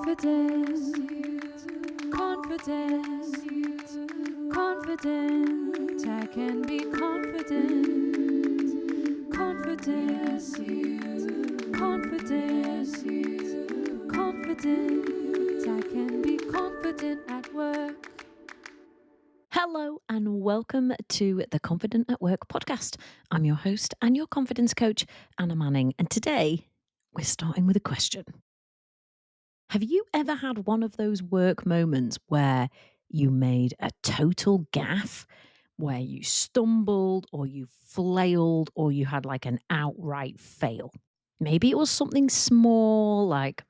Confident, confident, confident. I can be confident, confident, confident, confident. I can be confident at work. Hello and welcome to the Confident at Work podcast. I'm your host and your confidence coach, Anna Manning. And today we're starting with a question. Have you ever had one of those work moments where you made a total gaffe, where you stumbled or you flailed or you had like an outright fail? Maybe it was something small, like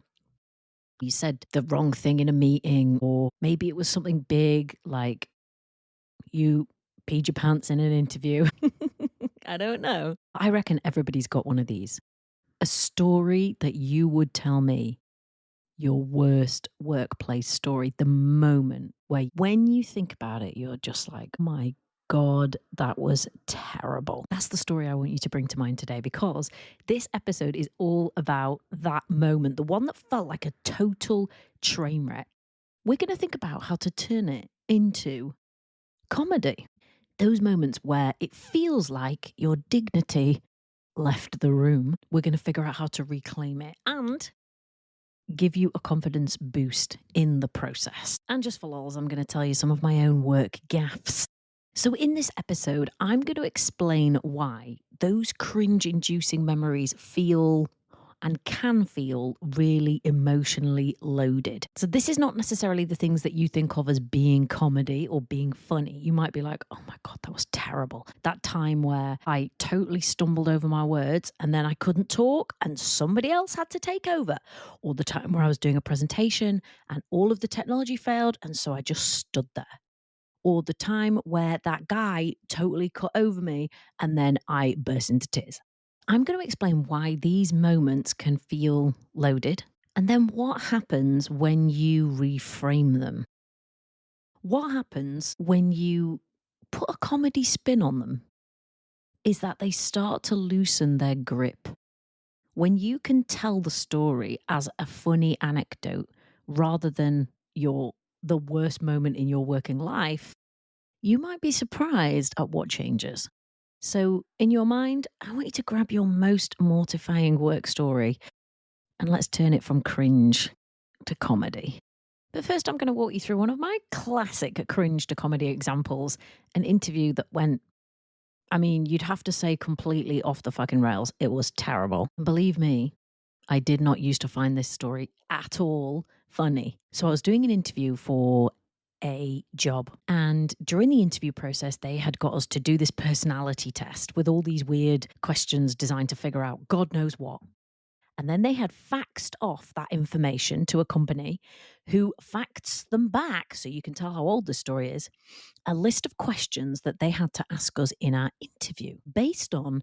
you said the wrong thing in a meeting, or maybe it was something big, like you peed your pants in an interview. I don't know. I reckon everybody's got one of these. A story that you would tell me, your worst workplace story, the moment where when you think about it, you're just like, my God, that was terrible. That's the story I want you to bring to mind today, because this episode is all about that moment, the one that felt like a total train wreck. We're going to think about how to turn it into comedy. Those moments where it feels like your dignity left the room. We're going to figure out how to reclaim it and give you a confidence boost in the process. And just for lols, I'm going to tell you some of my own work gaffes. So in this episode, I'm going to explain why those cringe-inducing memories feel and can feel really emotionally loaded. So this is not necessarily the things that you think of as being comedy or being funny. You might be like, oh my God, that was terrible. That time where I totally stumbled over my words and then I couldn't talk and somebody else had to take over. Or the time where I was doing a presentation and all of the technology failed and so I just stood there. Or the time where that guy totally cut over me and then I burst into tears. I'm going to explain why these moments can feel loaded and then what happens when you reframe them. What happens when you put a comedy spin on them is that they start to loosen their grip. When you can tell the story as a funny anecdote rather than the worst moment in your working life, you might be surprised at what changes. So, in your mind, I want you to grab your most mortifying work story and let's turn it from cringe to comedy. But first, I'm going to walk you through one of my classic cringe to comedy examples, an interview that went, you'd have to say completely off the fucking rails. It was terrible. And believe me, I did not used to find this story at all funny. So I was doing an interview for a job. And during the interview process, they had got us to do this personality test with all these weird questions designed to figure out God knows what. And then they had faxed off that information to a company who faxed them back, so you can tell how old the story is, a list of questions that they had to ask us in our interview based on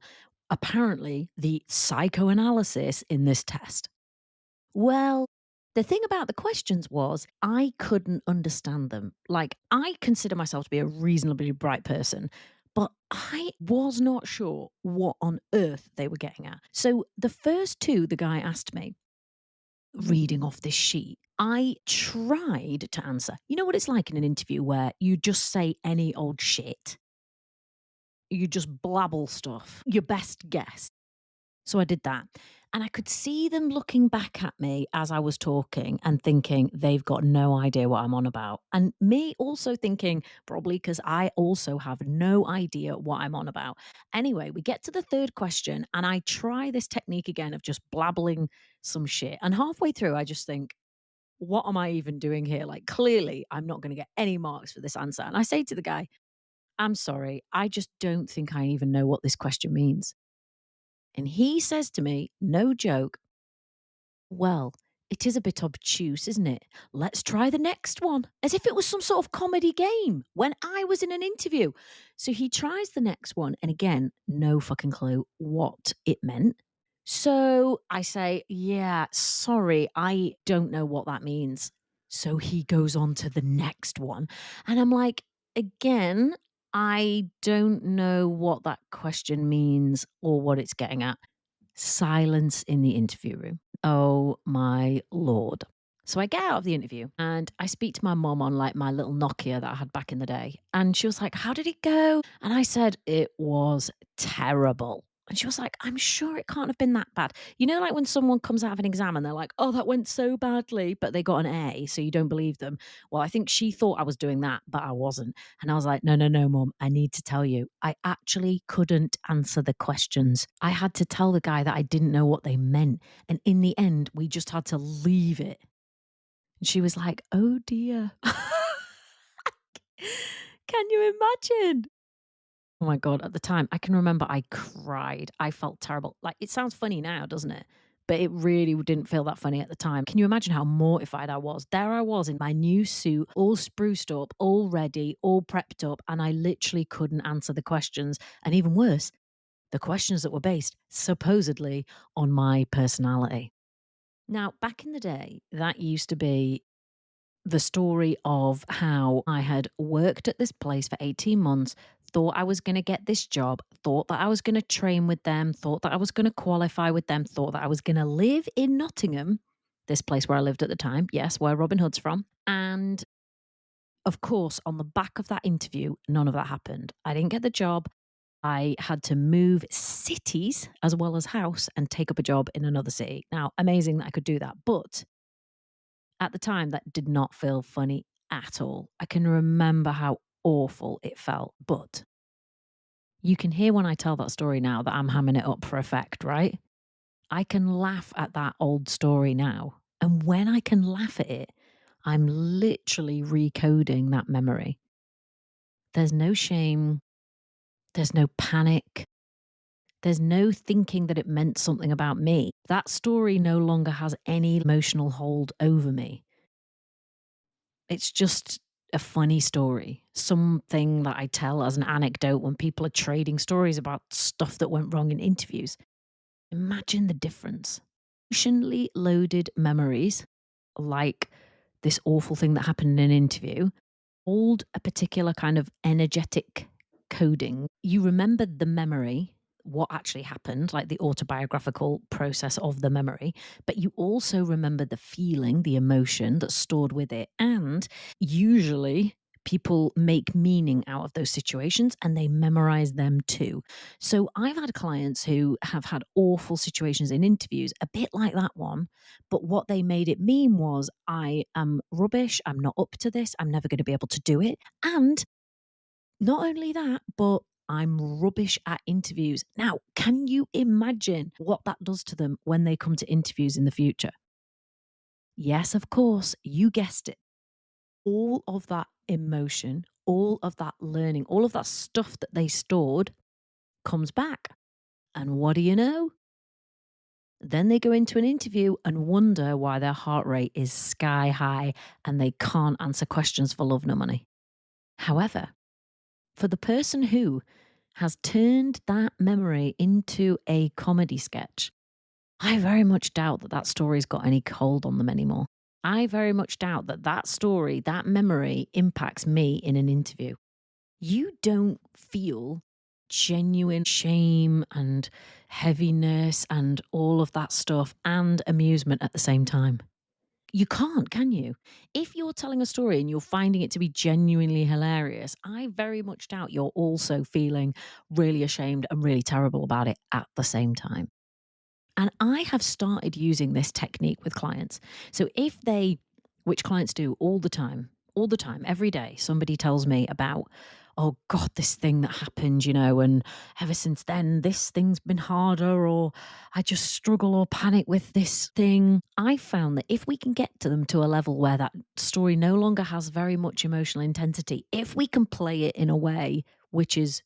apparently the psychoanalysis in this test. Well, the thing about the questions was I couldn't understand them. Like, I consider myself to be a reasonably bright person, but I was not sure what on earth they were getting at. So the first two the guy asked me, reading off this sheet, I tried to answer. You know what it's like in an interview where you just say any old shit? You just blabble stuff, your best guess. So I did that. And I could see them looking back at me as I was talking and thinking they've got no idea what I'm on about. And me also thinking, probably because I also have no idea what I'm on about. Anyway, we get to the third question and I try this technique again of just blabbling some shit. And halfway through, I just think, what am I even doing here? Like, clearly, I'm not going to get any marks for this answer. And I say to the guy, I'm sorry, I just don't think I even know what this question means. And he says to me, no joke, well, it is a bit obtuse, isn't it? Let's try the next one. As if it was some sort of comedy game when I was in an interview. So he tries the next one. And again, no fucking clue what it meant. So I say, yeah, sorry, I don't know what that means. So he goes on to the next one. And I'm like, again, I don't know what that question means or what it's getting at. Silence in the interview room. Oh my Lord. So I get out of the interview and I speak to my mum on like my little Nokia that I had back in the day. And she was like, "How did it go?" And I said, "It was terrible." And she was like, "I'm sure it can't have been that bad." You know, like when someone comes out of an exam and they're like, "Oh, that went so badly," but they got an A, so you don't believe them. Well, I think she thought I was doing that, but I wasn't. And I was like, "No, no, no, mum, I need to tell you, I actually couldn't answer the questions. I had to tell the guy that I didn't know what they meant. And in the end, we just had to leave it." And she was like, "Oh dear." Can you imagine? Oh my God, at the time, I can remember I cried. I felt terrible. Like, it sounds funny now, doesn't it? But it really didn't feel that funny at the time. Can you imagine how mortified I was? There I was in my new suit, all spruced up, all ready, all prepped up, and I literally couldn't answer the questions. And even worse, the questions that were based supposedly on my personality. Now, back in the day, that used to be the story of how I had worked at this place for 18 months, thought I was going to get this job, thought that I was going to train with them, thought that I was going to qualify with them, thought that I was going to live in Nottingham, this place where I lived at the time, yes, where Robin Hood's from. And of course, on the back of that interview, none of that happened. I didn't get the job. I had to move cities as well as house and take up a job in another city. Now, amazing that I could do that. But at the time, that did not feel funny at all. I can remember how awful it felt, but you can hear when I tell that story now that I'm hamming it up for effect, right? I can laugh at that old story now. And when I can laugh at it, I'm literally recoding that memory. There's no shame, there's no panic, there's no thinking that it meant something about me. That story no longer has any emotional hold over me. It's just a funny story, something that I tell as an anecdote when people are trading stories about stuff that went wrong in interviews. Imagine the difference. Emotionally loaded memories, like this awful thing that happened in an interview, hold a particular kind of energetic coding. You remember the memory, what actually happened, like the autobiographical process of the memory, but you also remember the feeling, the emotion that's stored with it. And usually, people make meaning out of those situations and they memorize them too. So I've had clients who have had awful situations in interviews, a bit like that one, but what they made it mean was, I am rubbish. I'm not up to this. I'm never going to be able to do it. And not only that, but I'm rubbish at interviews. Now, can you imagine what that does to them when they come to interviews in the future? Yes, of course, you guessed it. All of that emotion, all of that learning, all of that stuff that they stored comes back. And what do you know? Then they go into an interview and wonder why their heart rate is sky high and they can't answer questions for love nor money. However, for the person who has turned that memory into a comedy sketch, I very much doubt that that story's got any hold on them anymore. I very much doubt that that story, that memory impacts me in an interview. You don't feel genuine shame and heaviness and all of that stuff and amusement at the same time. You can't, can you? If you're telling a story and you're finding it to be genuinely hilarious, I very much doubt you're also feeling really ashamed and really terrible about it at the same time. And I have started using this technique with clients. So if they, which clients do all the time, every day, somebody tells me about, oh God, this thing that happened, and ever since then, this thing's been harder, or I just struggle or panic with this thing. I found that if we can get to them to a level where that story no longer has very much emotional intensity, if we can play it in a way which is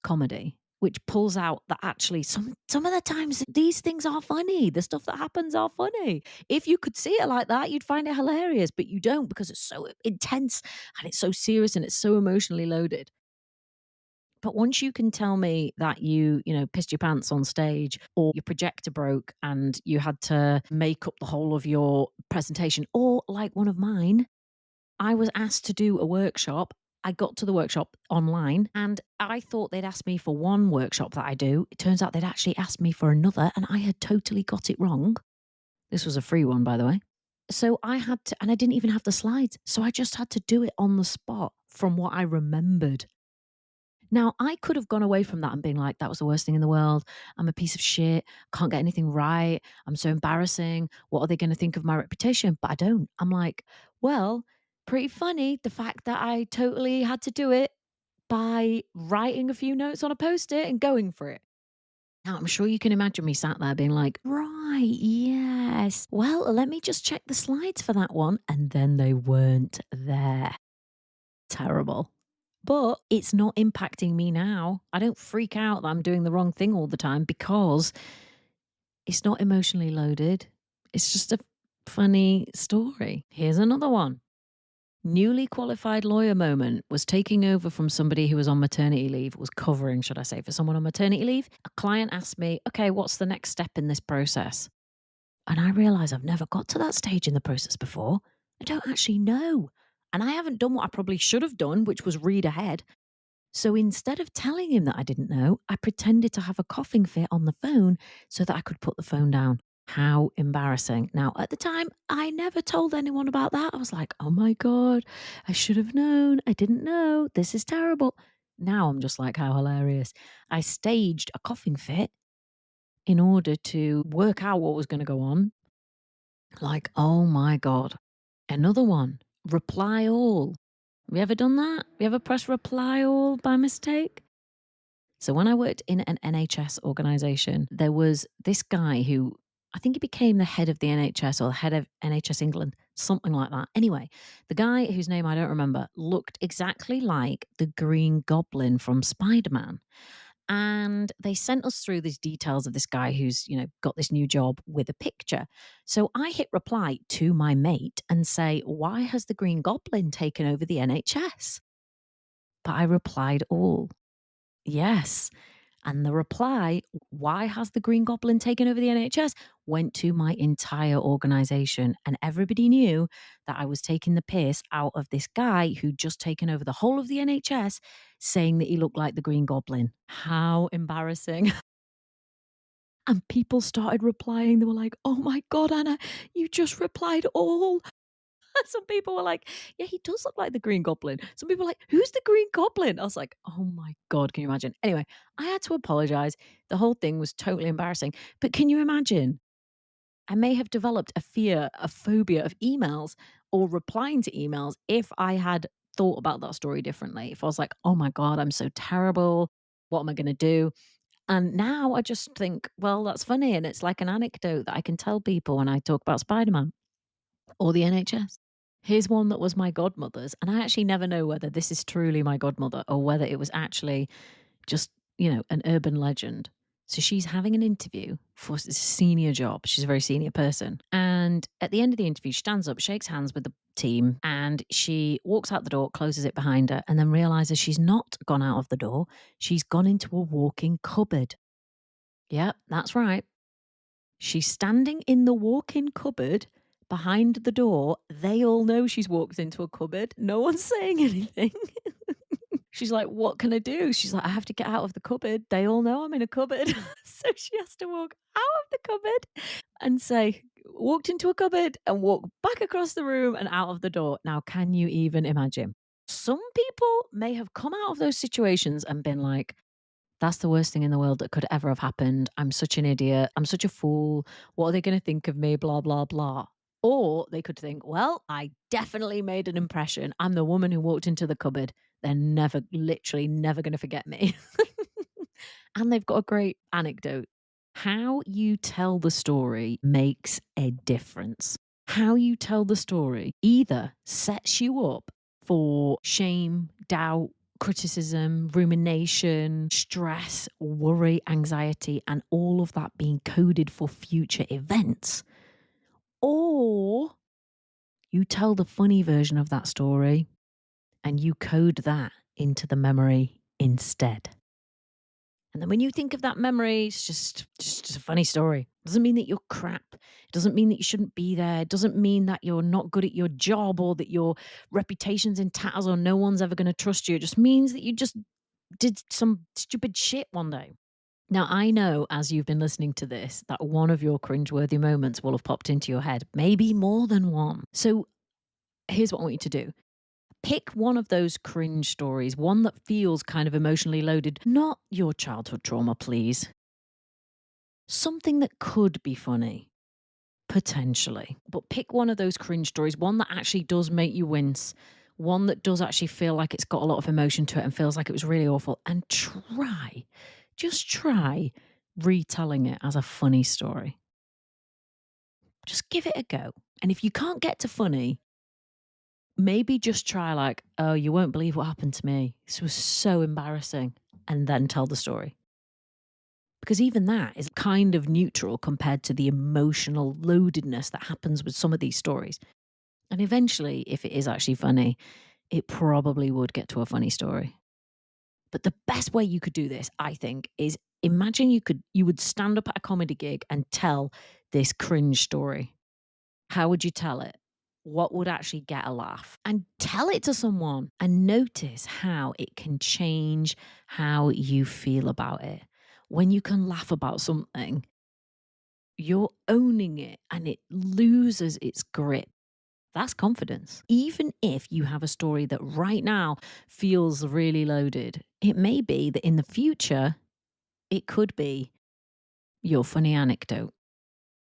comedy, which pulls out that actually some of the times these things are funny. The stuff that happens are funny. If you could see it like that, you'd find it hilarious, but you don't because it's so intense and it's so serious and it's so emotionally loaded. But once you can tell me that you pissed your pants on stage or your projector broke and you had to make up the whole of your presentation, or like one of mine, I was asked to do a workshop. I got to the workshop online and I thought they'd asked me for one workshop that I do. It turns out they'd actually asked me for another and I had totally got it wrong. This was a free one, by the way. So I had to, and I didn't even have the slides. So I just had to do it on the spot from what I remembered. Now, I could have gone away from that and been like, that was the worst thing in the world. I'm a piece of shit. Can't get anything right. I'm so embarrassing. What are they going to think of my reputation? But I don't. I'm like, well, pretty funny the fact that I totally had to do it by writing a few notes on a post it and going for it. Now, I'm sure you can imagine me sat there being like, right, yes. Well, let me just check the slides for that one. And then they weren't there. Terrible. But it's not impacting me now. I don't freak out that I'm doing the wrong thing all the time because it's not emotionally loaded. It's just a funny story. Here's another one. Newly qualified lawyer moment was taking over from somebody who was on maternity leave, was covering, should I say, for someone on maternity leave. A client asked me, okay, what's the next step in this process? And I realize I've never got to that stage in the process before. I don't actually know. And I haven't done what I probably should have done, which was read ahead. So instead of telling him that I didn't know, I pretended to have a coughing fit on the phone so that I could put the phone down. How embarrassing. Now, at the time, I never told anyone about that. I was like, oh my God, I should have known. I didn't know. This is terrible. Now I'm just like, how hilarious. I staged a coughing fit in order to work out what was going to go on. Like, oh my God. Another one, reply all. Have you ever done that? Have you ever pressed reply all by mistake? So when I worked in an NHS organisation, there was this guy who I think he became the head of the NHS or the head of NHS England, something like that. Anyway, the guy whose name I don't remember looked exactly like the Green Goblin from Spider-Man. And they sent us through these details of this guy who's, got this new job with a picture. So I hit reply to my mate and say, why has the Green Goblin taken over the NHS? But I replied all. Yes. And the reply, why has the Green Goblin taken over the NHS, went to my entire organization. And everybody knew that I was taking the piss out of this guy who'd just taken over the whole of the NHS, saying that he looked like the Green Goblin. How embarrassing. And people started replying. They were like, oh my God, Anna, you just replied all. Some people were like, yeah, he does look like the Green Goblin. Some people were like, who's the Green Goblin? I was like, oh my God, can you imagine? Anyway, I had to apologize. The whole thing was totally embarrassing. But can you imagine? I may have developed a phobia of emails or replying to emails if I had thought about that story differently. If I was like, oh my God, I'm so terrible. What am I going to do? And now I just think, well, that's funny. And it's like an anecdote that I can tell people when I talk about Spider Man or the NHS. Here's one that was my godmother's, and I actually never know whether this is truly my godmother or whether it was actually just, an urban legend. So she's having an interview for a senior job. She's a very senior person. And at the end of the interview, she stands up, shakes hands with the team, and she walks out the door, closes it behind her, and then realizes she's not gone out of the door. She's gone into a walk-in cupboard. Yep, that's right. She's standing in the walk-in cupboard behind the door. They all know she's walked into a cupboard. No one's saying anything. She's like, what can I do? She's like, I have to get out of the cupboard. They all know I'm in a cupboard. So she has to walk out of the cupboard and say, walked into a cupboard and walk back across the room and out of the door. Now, can you even imagine? Some people may have come out of those situations and been like, that's the worst thing in the world that could ever have happened. I'm such an idiot. I'm such a fool. What are they going to think of me? Blah, blah, blah. Or they could think, well, I definitely made an impression. I'm the woman who walked into the cupboard. They're never, literally never going to forget me. And they've got a great anecdote. How you tell the story makes a difference. How you tell the story either sets you up for shame, doubt, criticism, rumination, stress, worry, anxiety, and all of that being coded for future events. Or you tell the funny version of that story and you code that into the memory instead. And then when you think of that memory, it's just a funny story. It doesn't mean that you're crap. It doesn't mean that you shouldn't be there. It doesn't mean that you're not good at your job or that your reputation's in tatters or no one's ever going to trust you. It just means that you just did some stupid shit one day. Now, I know as you've been listening to this, that one of your cringeworthy moments will have popped into your head, maybe more than one. So here's what I want you to do. Pick one of those cringe stories, one that feels kind of emotionally loaded, not your childhood trauma, please. Something that could be funny, potentially. But pick one of those cringe stories, one that actually does make you wince, one that does actually feel like it's got a lot of emotion to it and feels like it was really awful, and just try retelling it as a funny story. Just give it a go. And if you can't get to funny, maybe just try like, oh, you won't believe what happened to me. This was so embarrassing. And then tell the story. Because even that is kind of neutral compared to the emotional loadedness that happens with some of these stories. And eventually, if it is actually funny, it probably would get to a funny story. But the best way you could do this, I think, is imagine you would stand up at a comedy gig and tell this cringe story. How would you tell it? What would actually get a laugh? And tell it to someone and notice how it can change how you feel about it. When you can laugh about something, you're owning it and it loses its grip. That's confidence. Even if you have a story that right now feels really loaded, it may be that in the future, it could be your funny anecdote.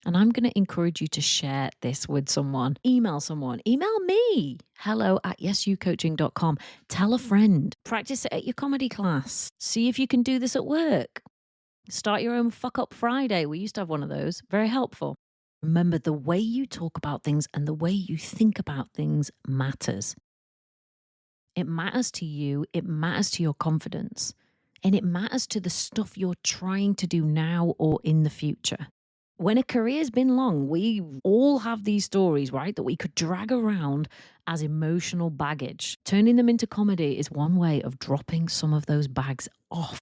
And I'm going to encourage you to share this with someone. Email me, hello@yesyoucoaching.com. Tell a friend. Practice it at your comedy class. See if you can do this at work. Start your own fuck up Friday. We used to have one of those. Very helpful. Remember, the way you talk about things and the way you think about things matters. It matters to you. It matters to your confidence. And it matters to the stuff you're trying to do now or in the future. When a career's been long, we all have these stories, right, that we could drag around as emotional baggage. Turning them into comedy is one way of dropping some of those bags off.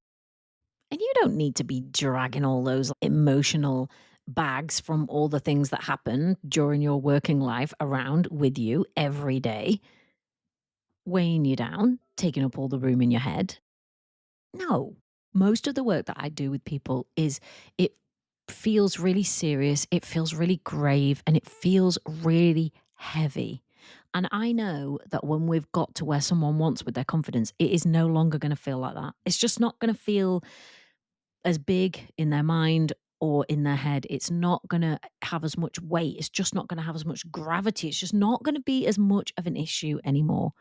And you don't need to be dragging all those emotional bags from all the things that happen during your working life around with you every day, weighing you down, taking up all the room in your head. No, most of the work that I do with people is it feels really serious, it feels really grave, and it feels really heavy. And I know that when we've got to where someone wants with their confidence, it is no longer going to feel like that. It's just not going to feel as big in their mind or in their head. It's not going to have as much weight. It's just not going to have as much gravity. It's just not going to be as much of an issue anymore.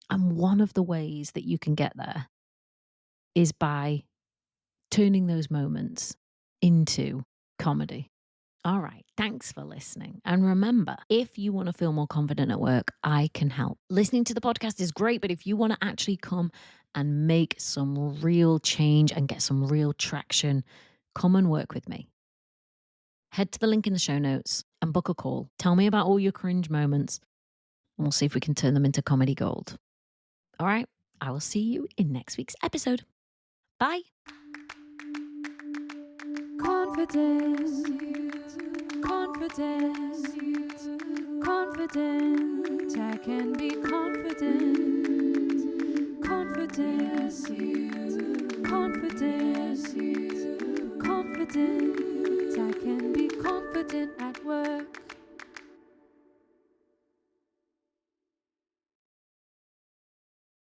And one of the ways that you can get there is by turning those moments into comedy. All right. Thanks for listening. And remember, if you want to feel more confident at work, I can help. Listening to the podcast is great, but if you want to actually come and make some real change and get some real traction, come and work with me. Head to the link in the show notes and book a call. Tell me about all your cringe moments, and we'll see if we can turn them into comedy gold. All right. I will see you in next week's episode. Bye. Confidence, confidence, confident. I can be confident. Confidence, confidence, confident. I can be confident at work.